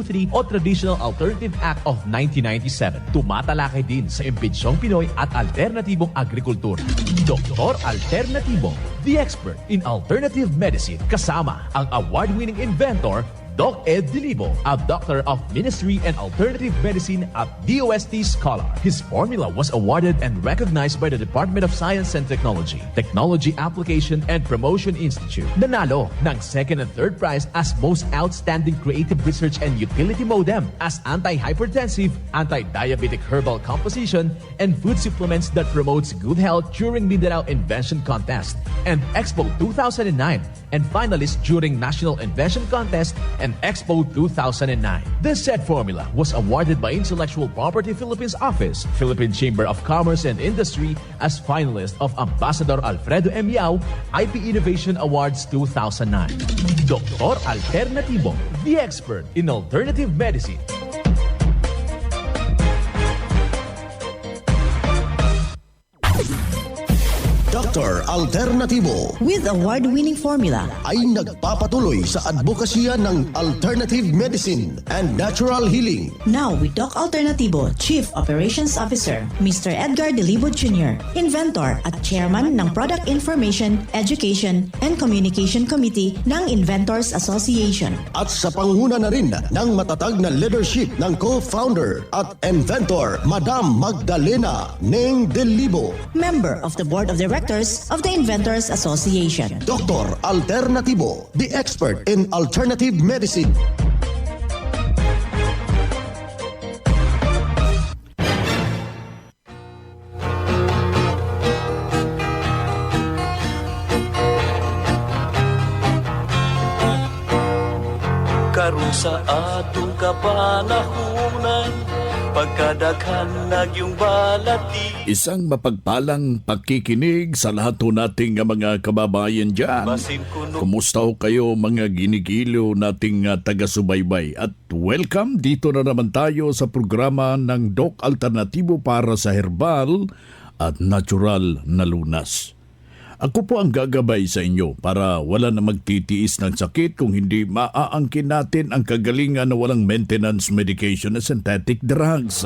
223 o Traditional Alternative Act of 1997. Tumatalakay din sa imbensyong Pinoy at alternatibong agrikultura. Doktor Alternatibo, the expert in alternative medicine, kasama ang award-winning inventor Doc Ed Dilibo, a Doctor of Ministry and Alternative Medicine at DOST Scholar. His formula was awarded and recognized by the Department of Science and Technology, Technology Application and Promotion Institute. Nanalo ng second and third prize as Most Outstanding Creative Research and Utility Modem as Anti-Hypertensive, Anti-Diabetic Herbal Composition, and Food Supplements that promotes good health during Mindanao Invention Contest and Expo 2009, and finalist during National Invention Contest and Expo 2009. This said formula was awarded by Intellectual Property Philippines Office, Philippine Chamber of Commerce and Industry as finalist of Ambassador Alfredo M. Yao IP Innovation Awards 2009. Doktor Alternatibo, the expert in alternative medicine. Dr. Alternatibo with award-winning formula ay nagpapatuloy sa advokasya ng alternative medicine and natural healing. Now with Doc Alternatibo, Chief Operations Officer, Mr. Edgar Dilibo Jr., Inventor at Chairman ng Product Information, Education and Communication Committee ng Inventors Association. At sa panguna na rin ng matatag na leadership ng co-founder at inventor, Madam Magdalena Neng Dilibo, Member of the Board of Directors of the Inventors Association. Dr. Alternatibo, the expert in alternative medicine. Karon sa atong kapanahunan, pagkadaghan nagyong balati. Isang mapagpalang pakikinig sa lahat ho nating mga kababayan dyan. Kumusta ho kayo mga ginigilo nating taga-subaybay? At welcome dito na naman tayo sa programa ng Doc Alternatibo para sa herbal at natural na lunas. Ako po ang gagabay sa inyo para wala na magtitiis ng sakit kung hindi maaangkin natin ang kagalingan na walang maintenance medication na synthetic drugs.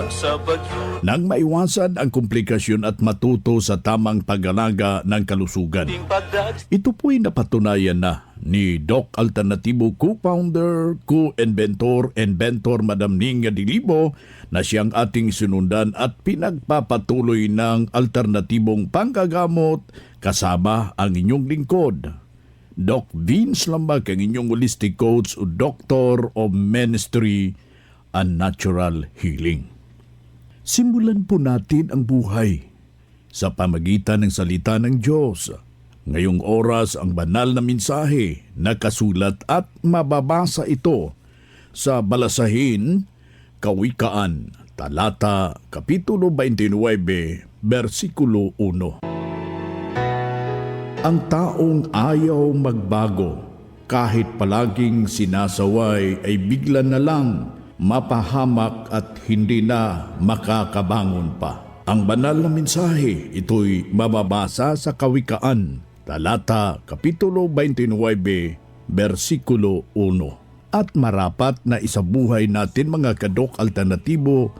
Nang maiwasan ang komplikasyon at matuto sa tamang pag-alaga ng kalusugan. Ito po'y napatunayan na ni Doc Alternatibo co-founder, co-inventor, inventor Madam Ning Dilibo na siyang ating sinundan at pinagpapatuloy ng alternatibong panggagamot kasama ang inyong lingkod. Doc Vince Lambag, ang inyong holistic coach o Doctor of Ministry and Natural Healing. Simulan po natin ang buhay sa pamagitan ng salita ng Diyos. Ngayong oras ang banal na mensahe na kasulat at mababasa ito sa Balasahin, Kawikaan, Talata, Kapitulo 29, versikulo 1. Ang taong ayaw magbago, kahit palaging sinasaway ay bigla na lang mapahamak at hindi na makakabangon pa. Ang banal na mensahe, ito'y mababasa sa Kawikaan, Talata, Kapitulo 29, versikulo 1. At marapat na isabuhay natin mga kadok alternatibo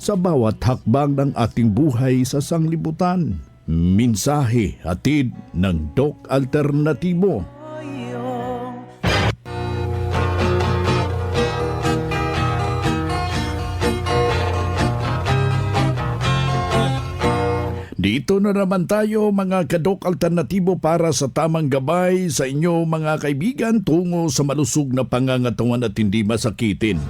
sa bawat hakbang ng ating buhay sa sanglibutan. Mensahe hatid ng Doc Alternatibo. Dito na naman tayo mga kadok alternatibo para sa tamang gabay sa inyo mga kaibigan tungo sa malusog na pangangatawan at hindi masakitin.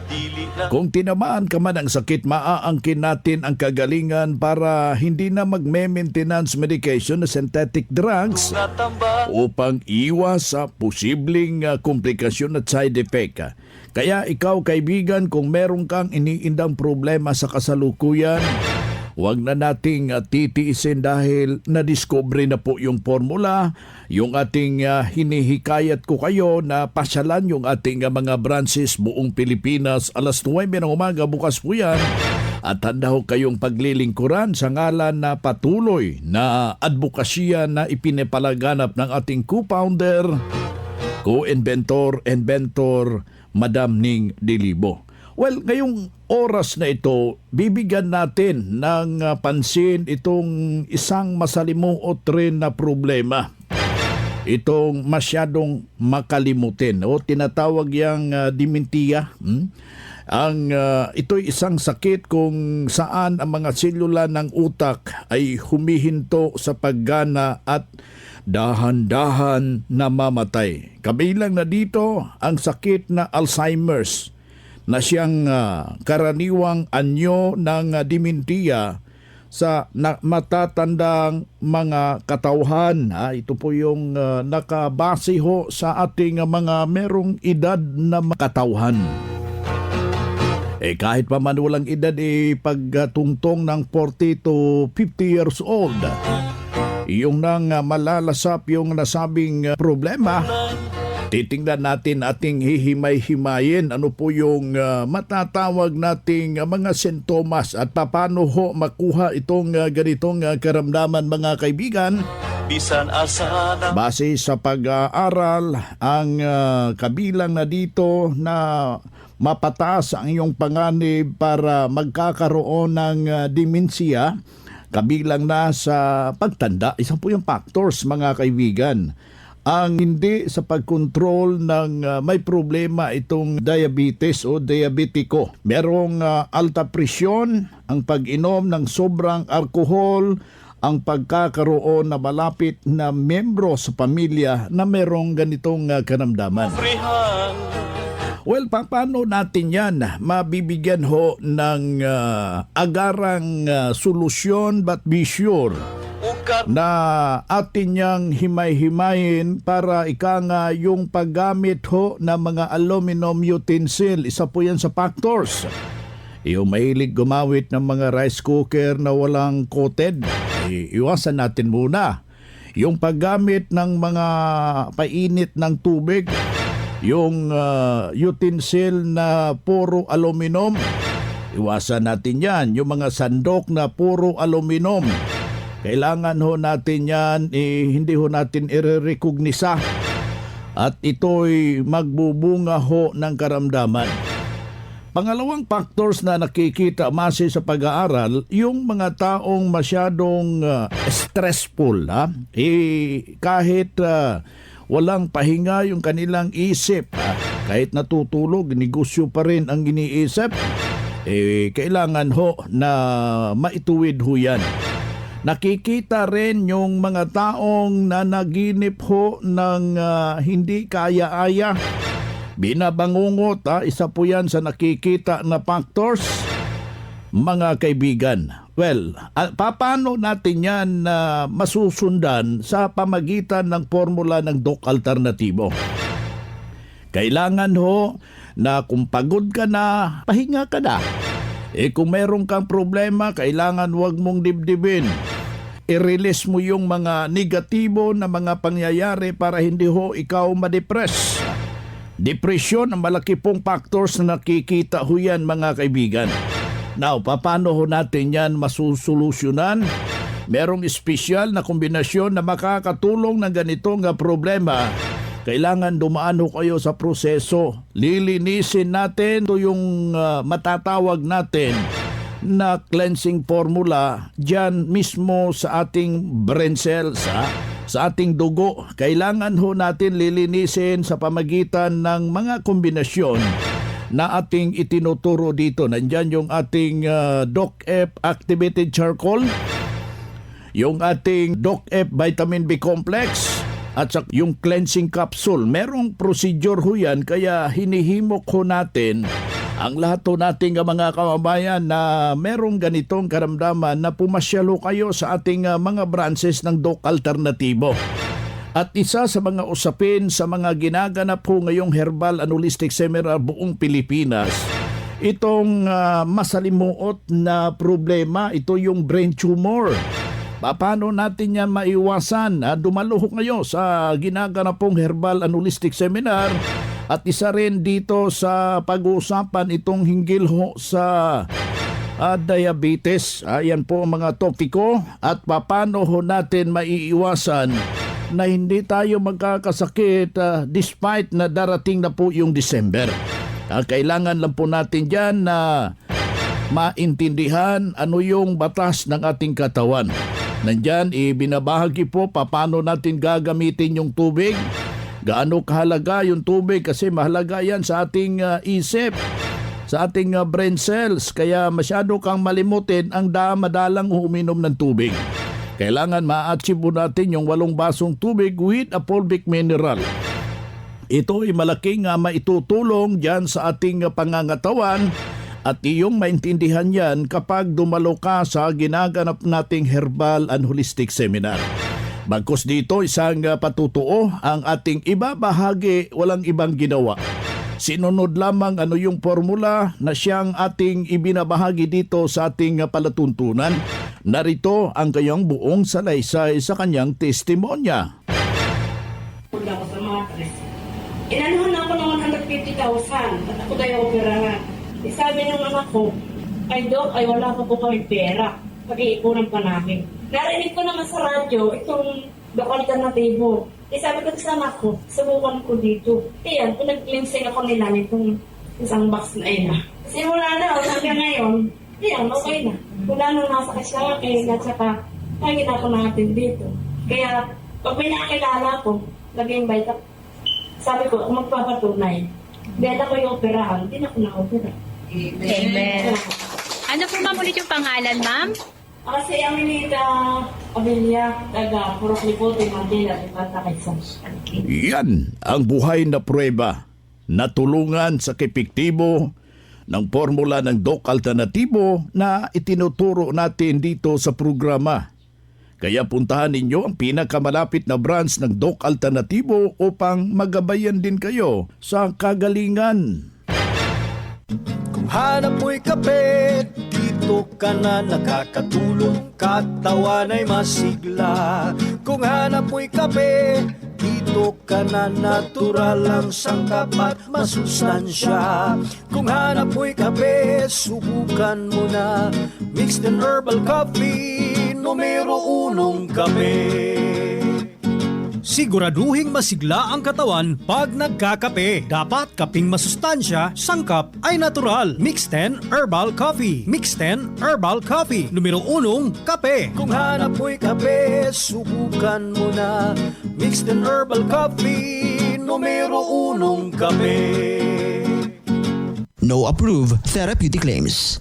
Kung tinamaan ka man ng sakit, maaangkin natin ang kagalingan para hindi na magme-maintenance medication na synthetic drugs upang iwas sa posibleng komplikasyon at side effect. Kaya ikaw kaibigan, kung meron kang iniindang problema sa kasalukuyan, huwag na nating titiisin dahil nadiscover na po yung formula. Yung ating hinihikayat ko kayo na pasyalan yung ating mga branches buong Pilipinas. Alas 9 ng umaga bukas po yan. At handa ho kayong paglilingkuran sa ngalan na patuloy na advokasya na ipinapalaganap ng ating co-founder, co-inventor, inventor, Madam Ning Dilibo. Well, ngayong oras na ito, bibigyan natin ng pansin itong isang masalimuot rin na problema. Itong masyadong makalimutin o tinatawag yang dementia. Ito'y isang sakit kung saan ang mga selula ng utak ay humihinto sa paggana at dahan-dahan namamatay. Kabilang na dito ang sakit na Alzheimer's na siyang karaniwang anyo ng dementia sa matatandang mga katauhan. Ito po yung nakabase ho sa ating mga merong edad na katauhan. Kahit pa man walang edad, pagtungtong ng 40 to 50 years old, yung nang malalasap yung nasabing problema, titingnan natin ating hihimay-himayin ano po yung matatawag nating mga sintomas at paano ho makuha itong ganitong karamdaman, mga kaibigan. Bisan asana Base sa pag-aaral, ang kabilang na dito na mapataas ang iyong panganib para magkakaroon ng dementia, kabilang na sa pagtanda. Isa po yung factors, mga kaibigan. Ang hindi sa pagkontrol ng may problema itong diabetes o diabetiko. Merong alta presyon, ang pag-inom ng sobrang alkohol, ang pagkakaroon na malapit na membro sa pamilya na merong ganitong karamdaman. frihan. Well, paano natin yan mabibigyan ho ng agarang solusyon, but be sure Ukat na atin niyang himay-himayin para ika nga yung paggamit ho ng mga aluminum utensil. Isa po yan sa factors. Yung mahilig gumamit ng mga rice cooker na walang coated, iwasan natin muna. Yung paggamit ng mga painit ng tubig, yung utensil na puro aluminum, iwasan natin yan. Yung mga sandok na puro aluminum, kailangan ho natin yan, hindi ho natin i-recognisa at ito'y magbubunga ho ng karamdaman. Pangalawang factors na nakikita mase sa pag-aaral, yung mga taong masyadong stressful, kahit walang pahinga yung kanilang isip, kahit natutulog, negosyo pa rin ang iniisip, kailangan ho na maituwid ho yan. Nakikita rin yung mga taong nanaginip ho ng hindi kaya-aya, binabangungot, isa po yan sa nakikita na factors, mga kaibigan. Well, paano natin yan masusundan sa pamagitan ng formula ng Doc Alternatibo? Kailangan ho na kung pagod ka na, pahinga ka na. Kung meron kang problema, kailangan wag mong dibdibin. I-release mo yung mga negatibo na mga pangyayari para hindi ho ikaw ma-depress. Depression, ang malaki pong factors na nakikita ho yan, mga kaibigan. Now, paano ho natin yan masusolusyonan? Merong espesyal na kombinasyon na makakatulong ng ganitong problema. Kailangan dumaan ho kayo sa proseso. Lilinisin natin ito yung matatawag natin na cleansing formula dyan mismo sa ating brain cells, sa ating dugo. Kailangan ho natin lilinisin sa pamagitan ng mga kombinasyon na ating itinuturo dito. Nandyan yung ating Doc-F Activated Charcoal, yung ating Doc-F Vitamin B Complex, at yung cleansing capsule. Merong procedure ho yan, kaya hinihimok ho natin ang lahat ho nating mga kababayan na merong ganitong karamdaman na pumasyalo kayo sa ating mga branches ng Doc Alternatibo. At isa sa mga usapin sa mga ginaganap po ngayong herbal and holistic seminar buong Pilipinas, itong masalimuot na problema, ito yung brain tumor. Paano natin yan maiwasan? Dumalo ho kayo sa ginaganap pong herbal and holistic seminar. At isa rin dito sa pag-uusapan itong hinggil ho sa diabetes. Ayan po ang mga topiko at paano ho natin maiiwasan na hindi tayo magkakasakit despite na darating na po yung December. Kailangan lang po natin dyan na maintindihan ano yung batas ng ating katawan. Nandyan, ibinabahagi po paano natin gagamitin yung tubig. Gaano kahalaga yung tubig kasi mahalaga yan sa ating isip, sa ating brain cells. Kaya masyado kang malimutin ang madalang uminom ng tubig. Kailangan ma-achieve po natin yung 8 basong tubig with a fulvic mineral. Ito ay malaking maitutulong dyan sa ating pangangatawan at iyong maintindihan yan kapag dumalo ka sa ginaganap nating Herbal and Holistic Seminar. Bagkus dito, isang patutuo ang ating ibabahagi, walang ibang ginawa. Sinunod lamang ano yung formula na siyang ating ibinabahagi dito sa ating palatuntunan. Narito ang kanyang buong salaysay sa kanyang testimonya. Punta ko sa matres. Inanuhan ako ng 150,000 at ako tayo operahan. Sabi ng anak ko, ay Dok, ay wala pa po kami pera. Pag-iipunan pa namin. Narinig ko naman sa radyo, itong Doc Alternatibo. Sabi ko sa anak ko, subukan ko dito. Ayan, pinag-cleansing ako nila nitong isang box na ina. Simula na, hanggang ngayon, ayan, okay na. Wala nang nasakit sa akin at saka kaya ako natin dito. Kaya, pag may nakakilala ko, nag-invite ako. Sabi ko, kung magpapatunay, dahil ako yung operahan, hindi na ako na-opera. Amen. Ano po ma'am ulit yung pangalan, ma'am? Kasi Amelita Amelia, taga Purok Lipote, Mandela, Tata Quezon. Yan ang buhay na pruweba na tulungan sa epektibo ng formula ng Doc Alternatibo na itinuturo natin dito sa programa. Kaya puntahan ninyo ang pinakamalapit na branch ng Doc Alternatibo upang magabayan din kayo sa kagalingan. Kung hanap mo'y kape, dito ka na nakakatulong, katawan ay masigla. Kung hanap mo'y kape, dito ka na natural ang sangkap at masustansya. Kung hanap mo'y kape, subukan mo na mixed and herbal coffee, numero 1 kape. Siguraduhing masigla ang katawan pag nagkakape. Dapat kaping masustansya, sangkap ay natural. Mixed 10 Herbal Coffee. Mixed 10 Herbal Coffee. Numero 1, kape. Kung hanap mo'y kape, subukan mo na. Mixed 10 Herbal Coffee. Numero 1, kape. No approved therapeutic claims.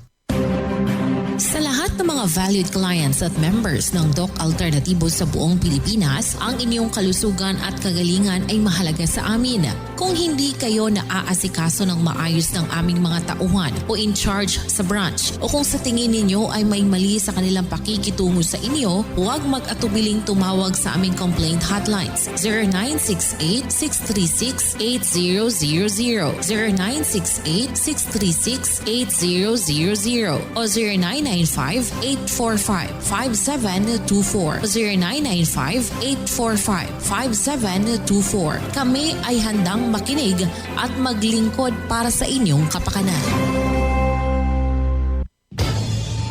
Sa lahat ng mga valued clients at members ng Doc Alternatibo sa buong Pilipinas, ang inyong kalusugan at kagalingan ay mahalaga sa amin. Kung hindi kayo naaasikaso ng maayos ng aming mga tauhan o in charge sa branch, o kung sa tingin ninyo ay may mali sa kanilang pakikitungo sa inyo, huwag mag-atubiling tumawag sa aming complaint hotlines 0968-636-8000, 0968-636-8000 o 0995-845-5724 o 0995-845-5724. Kami ay handang makinig at maglingkod para sa inyong kapakanan.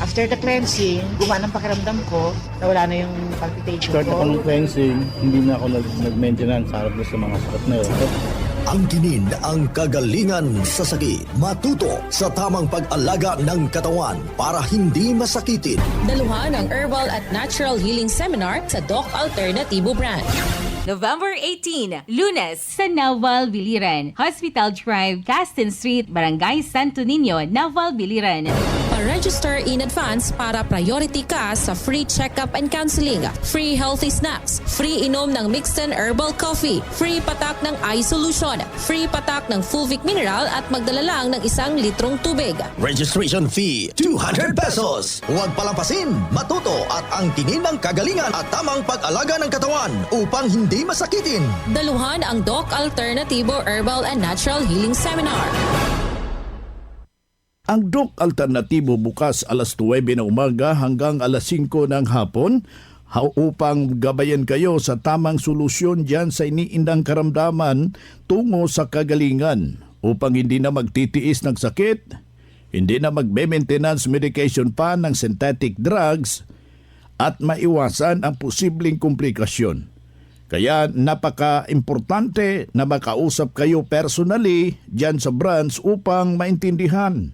After the cleansing, gumaan ang pakiramdam ko, nawala na yung palpitation Start ako ng cleansing, hindi na ako nag-maintenance harap sa mga sakit na yun. Angkinin ang kagalingan sa sakit. Matuto sa tamang pag-alaga ng katawan para hindi masakitin. Daluhan ang Herbal at Natural Healing Seminar sa Doc Alternatibo Branch. November 18, Lunes, sa Naval Biliran, Hospital Drive, Caston Street, Barangay Santo Niño, Naval Biliran. Pa-register in advance para priority ka sa free check-up and counseling, free healthy snacks, free inom ng mixed and herbal coffee, free patak ng eye solution, free patak ng fulvic mineral at magdala lang ng 1 litrong tubig. Registration fee, 200 pesos. Huwag palampasin, matuto at angkinin ang kagalingan at tamang pag-alaga ng katawan upang hindi masakitin. Daluhan ang Doc Alternatibo Herbal and Natural Healing Seminar. Ang Doc Alternatibo bukas alas 9 ng umaga hanggang alas 5 ng hapon upang gabayan kayo sa tamang solusyon dyan sa iniindang karamdaman tungo sa kagalingan upang hindi na magtitiis ng sakit, hindi na magbe-maintenance medication pa ng synthetic drugs at maiwasan ang posibleng komplikasyon. Kaya napaka-importante na makausap kayo personally dyan sa branch upang maintindihan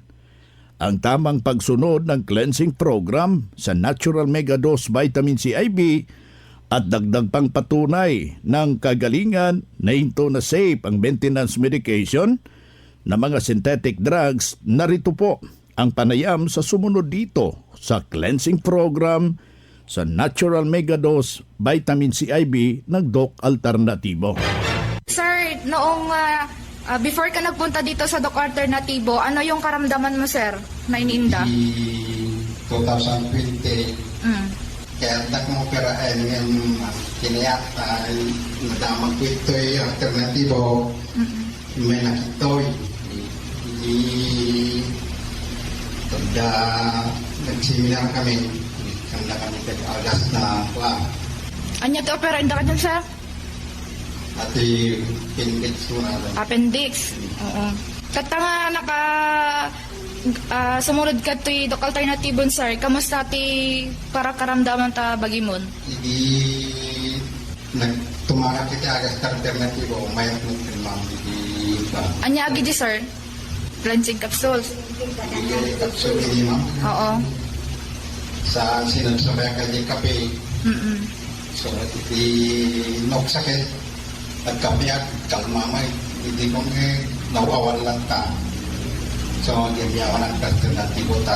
ang tamang pagsunod ng cleansing program sa Natural Mega Dose Vitamin C IV at dagdag pang patunay ng kagalingan na hinto na safe ang maintenance medication na mga synthetic drugs. Narito po ang panayam sa sumunod dito sa cleansing program sa Natural Mega Dose Vitamin C IV ng Doc Alternatibo. Sir, noong before ka nagpunta dito sa Doc Alternatibo, ano yung karamdaman mo, sir, na iniinda? 2020, kaya tak mo operahan yung kinayak nadamag ko ito'y alternatibo, may nakito'y. Pagda nagsiminar kami, kanda kami tag-agas na kwa. Anya to operahan ka dyan, sir? Ati appendix mo na lang. Appendix. Oo. Kata nga sumunod ka to Doc Alternatibo, sir. Kamusta ti para karamdaman ta bagimon? Hindi nagtumara kita agas ka alternatibo, mayat mo ma'am. Anya agi di, sir? Cleansing capsules. Capsule ini ma'am. Oo. Sa sinasabay ka di kape. So, iti noksakit. Nagkapiyak, kalmamay, hindi ko nawawan lang ka. So, gibiyawan ang alternatibo ta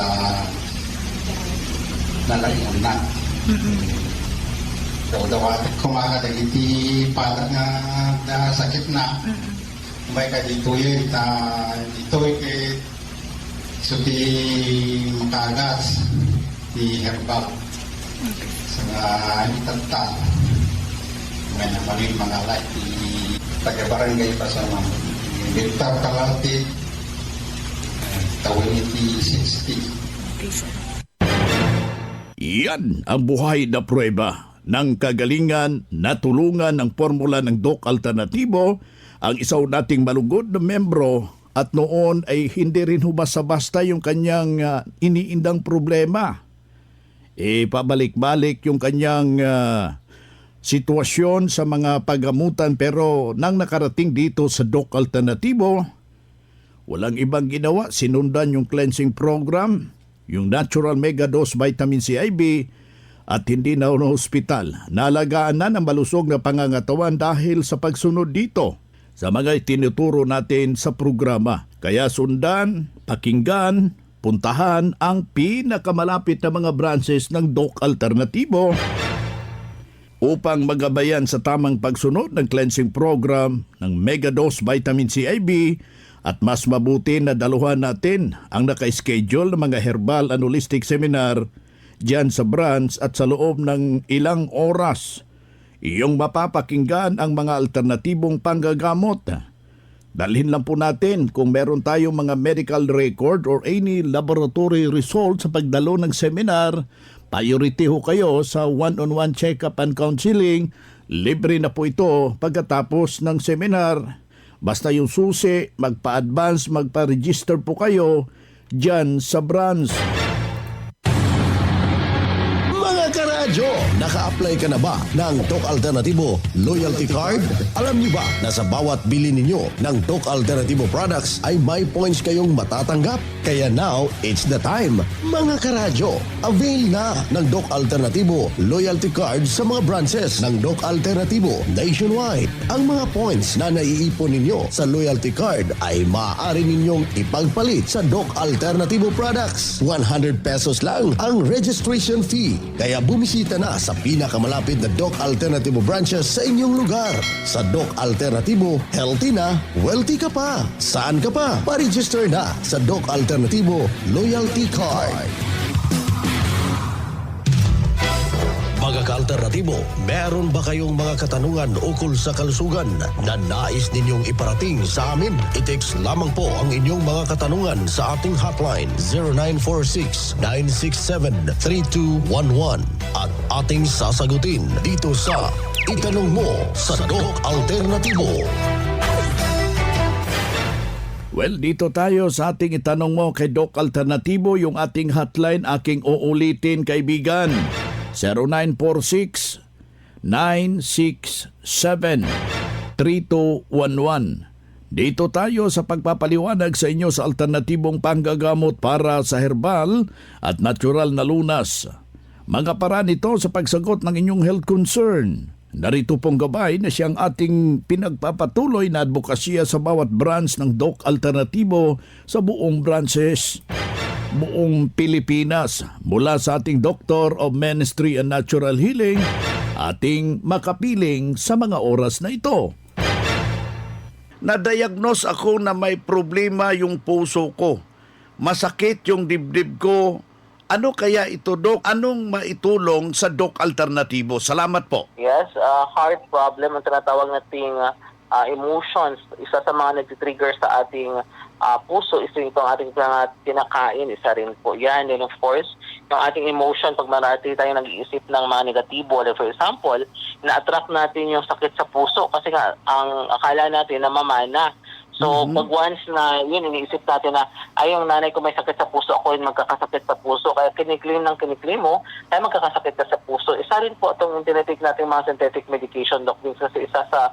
nalayon na. So, dawatik kumakadag iti palag na sakit na. May ka dito yun, dito so di makagas, di herbal. Sa itanta. May naman yung mga light taga-barangay pa sa mga Victor Kalati tawin iti 60. Yan ang buhay na prueba ng kagalingan na tulungan ng formula ng Doc Alternatibo ang isaw nating malugod na membro at noon ay hindi rin basta-basta yung kanyang iniindang problema. Pabalik-balik yung kanyang sitwasyon sa mga paggamutan pero nang nakarating dito sa Doc Alternatibo, walang ibang ginawa, sinundan yung cleansing program, yung Natural Mega Dose Vitamin C IV at hindi na hospital. Naalagaan na ng malusog na pangangatawan dahil sa pagsunod dito sa mga tinuturo natin sa programa. Kaya sundan, pakinggan, puntahan ang pinakamalapit na mga branches ng Doc Alternatibo upang magabayan sa tamang pagsunod ng cleansing program ng Mega Dose Vitamin C IV at mas mabuti na daluhan natin ang naka-schedule ng mga herbal and holistic seminar dyan sa branch at sa loob ng ilang oras. Iyong mapapakinggan ang mga alternatibong panggagamot. Dalhin lang po natin kung meron tayong mga medical record or any laboratory result sa pagdalo ng seminar. Priority ho kayo sa one-on-one check-up and counseling. Libre na po ito pagkatapos ng seminar. Basta yung susi, magpa-advance, magpa-register po kayo dyan sa branch. Mga karadyo, naka-apply ka na ba ng Doc Alternatibo Loyalty Card? Alam niyo ba na sa bawat bili ninyo ng Doc Alternatibo products ay may points kayong matatanggap? Kaya now, it's the time. Mga karadyo, avail na ng Doc Alternatibo Loyalty Card sa mga branches ng Doc Alternatibo nationwide. Ang mga points na naiipon ninyo sa Loyalty Card ay maaari ninyong ipagpalit sa Doc Alternatibo products. 100 pesos lang ang registration fee. Kaya bumisita na sa pinakamalapit na Doc Alternatibo branches sa inyong lugar. Sa Doc Alternatibo, healthy na, wealthy ka pa. Saan ka pa? Pa-register na sa Doc Alternatibo Loyalty Card. Mga ka-alternatibo, meron ba kayong mga katanungan ukol sa kalusugan na nais ninyong iparating sa amin? I-text lamang po ang inyong mga katanungan sa ating hotline 0946-967-3211 at ating sasagutin dito sa Itanong Mo sa Doc Alternatibo. Well, dito tayo sa ating Itanong Mo kay Doc Alternatibo, yung ating hotline aking uulitin, kaibigan. 0917-3211. Dito tayo sa pagpapaliwanag sa inyo sa alternatibong panggagamot para sa herbal at natural na lunas. Mga paraan ito sa pagsagot ng inyong health concern. Narito pong gabay na siyang ating pinagpapatuloy na advokasya sa bawat branch ng Doc Alternatibo sa buong branches, buong Pilipinas. Mula sa ating Doctor of Ministry and Natural Healing, ating makapiling sa mga oras na ito. Na-diagnose ako na may problema yung puso ko. Masakit yung dibdib ko. Ano kaya ito, Doc? Anong maitulong sa Doc Alternatibo? Salamat po. Yes, heart problem, ang tinatawag nating emotions. Isa sa mga nag-trigger sa ating puso is itong ating pinakain. Isa rin po yan. And of course, yung ating emotion, pag marati tayo nag-iisip ng mga negatibo, like for example, na-attract natin yung sakit sa puso kasi nga, ang akala natin na mamana. So, pag once na yun, iniisip natin na ay, yung nanay ko may sakit sa puso, ako yung magkakasakit sa puso, kaya kiniklaim mo, ay magkakasakit ka sa puso. Isa rin po itong tinitake natin mga synthetic medication, Doc, kasi isa sa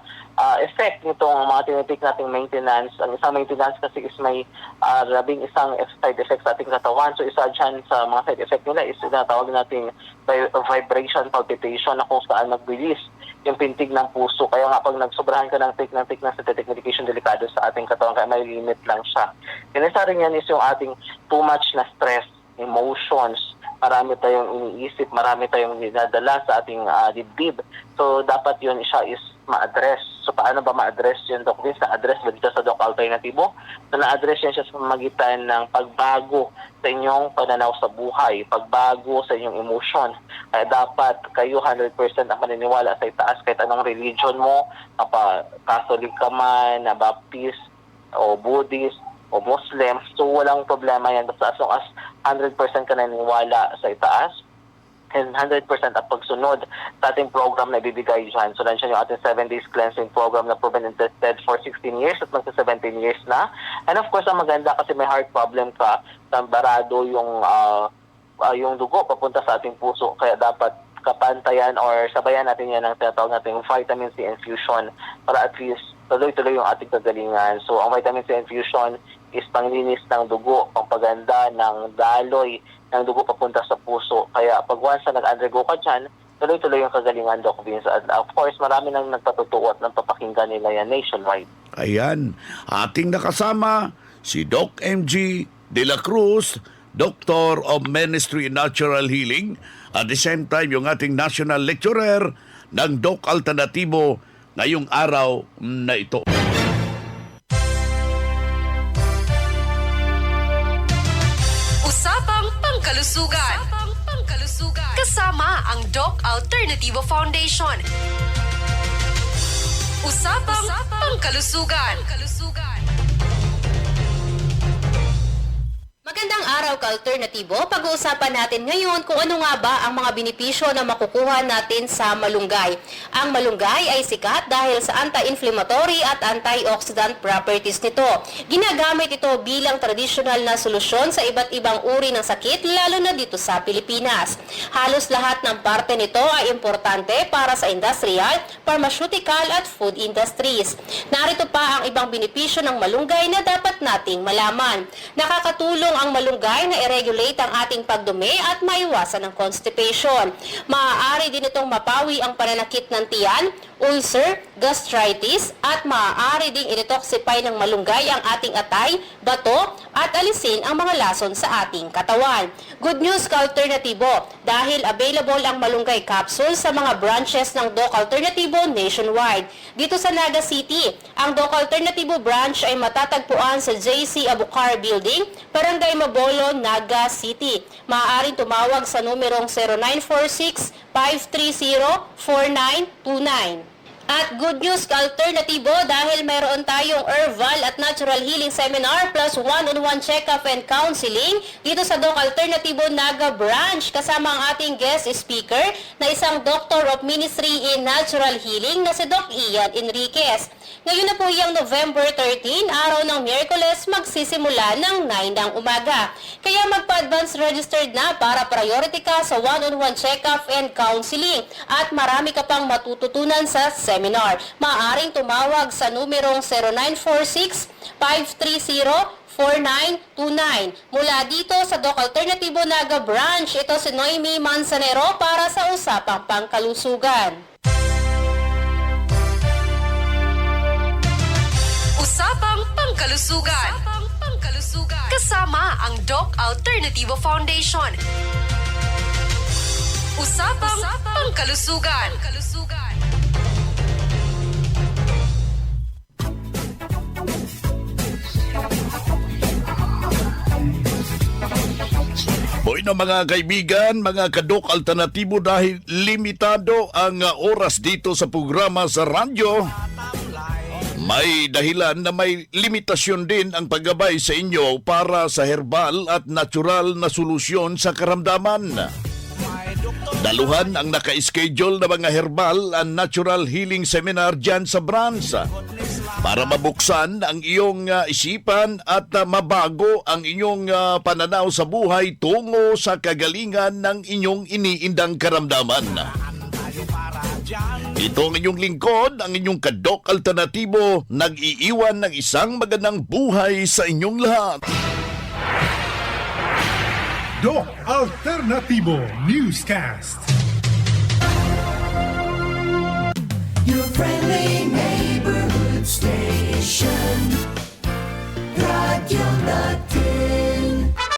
effect nitong mga tinitake nating maintenance. Ang isang maintenance kasi is may labing isang side effect sa ating katawan. So, isa dyan sa mga side effect nila is tinatawag nating vibration, palpitation, na kung saan magbilis yung pintig ng puso. Kaya nga pag nagsobrahan ka ng take ng synthetic medication, delikado sa ating katawan, kaya may limit lang siya. And isa rin yan is yung ating too much na stress, emotions, marami tayong iniisip, marami tayong dinadala sa ating dibdib. So dapat yun siya is ma-address. So paano ba ma-address yun, Doc Vince? Na-address ba dito sa Doc Alternatibo? So na-address yan siya sa pamagitan ng pagbago sa inyong pananaw sa buhay, pagbago sa inyong emotion. Kaya dapat kayo 100% ang maniniwala sa itaas kahit anong religion mo, Catholic ka man, Baptist, o Buddhist, o Muslim. So walang problema yan. Basta as long as 100% ka naniniwala sa itaas, and 100% ang pagsunod sa ating program na ibibigay dyan. So, nandiyan yung ating 7 days cleansing program na proven and tested for 16 years at magsa 17 years na. And of course, ang maganda kasi may heart problem ka, barado yung dugo papunta sa ating puso. Kaya dapat kapantayan or sabayan natin yan ng tinatawag natin vitamin C infusion para at least tuloy-tuloy yung ating kagalingan. So, ang vitamin C infusion is panglinis ng dugo, pangpaganda ng daloy ng dugo papunta sa puso. Kaya pag once na nag-undergo ka dyan, tuloy-tuloy yung kagalingan, Doc Vince. At of course, marami nang nagpatutuo at nagpapakinggan nila yan nationwide. Ayan, ating nakasama si Doc MG De La Cruz, Doctor of Ministry and Natural Healing, at the same time yung ating National Lecturer ng Doc Alternatibo ngayong araw na ito. Usapang Pangkalusugan. Kasama ang Doc Alternativo Foundation. Usapang Pangkalusugan. Magandang araw ka-alternatibo. Pag-uusapan natin ngayon kung ano nga ba ang mga benepisyo na makukuha natin sa malunggay. Ang malunggay ay sikat dahil sa anti-inflammatory at antioxidant properties nito. Ginagamit ito bilang tradisyonal na solusyon sa iba't ibang uri ng sakit, lalo na dito sa Pilipinas. Halos lahat ng parte nito ay importante para sa industrial, pharmaceutical at food industries. Narito pa ang ibang benepisyo ng malunggay na dapat nating malaman. Nakakatulong ang malunggay na i-regulate ang ating pagdumi at maiwasan ang constipation. Maaari din itong mapawi ang pananakit ng tiyan, ulcer, gastritis, at maaari ding i-detoxify ng malunggay ang ating atay, bato, at alisin ang mga lason sa ating katawan. Good news ka-alternatibo, dahil available ang malunggay capsule sa mga branches ng Doc Alternatibo nationwide. Dito sa Naga City, ang Doc Alternatibo branch ay matatagpuan sa JC Abucar Building, Barangay Mabolo, Naga City. Maaaring tumawag sa numerong 0946-530-4929. At good news ka alternatibo dahil mayroon tayong herbal at natural healing seminar plus one-on-one check-up and counseling dito sa Doc Alternatibo Naga Branch kasama ang ating guest speaker na isang Doctor of Ministry in Natural Healing na si Doc Ian Enriquez. Ngayon na po yung November 13, araw ng Miyerkules, magsisimula ng 9 ng umaga. Kaya magpa-advance registered na para priority ka sa one-on-one check-up and counseling at marami ka pang matututunan sa seminar. Maaaring tumawag sa numerong 0946-530-4929. Mula dito sa Doc Alternatibo Naga Branch, ito si Noemi Manzanero para sa Usapang Pangkalusugan. Usapang Pangkalusugan. Kasama ang Doc Alternativo Foundation. Usapang Pangkalusugan. Boy na mga kaibigan, mga kadok alternatibo dahil limitado ang oras dito sa programa sa radyo. May dahilan na may limitasyon din ang paggabay sa inyo para sa herbal at natural na solusyon sa karamdaman. Daluhan ang naka-schedule na mga herbal and natural healing seminar dyan sa branch para mabuksan ang iyong isipan at mabago ang inyong pananaw sa buhay tungo sa kagalingan ng inyong iniindang karamdaman. Ito ang inyong lingkod, ang inyong kadok alternatibo, nag-iiwan ng isang magandang buhay sa inyong lahat. Doc Alternativo Newscast. Your friendly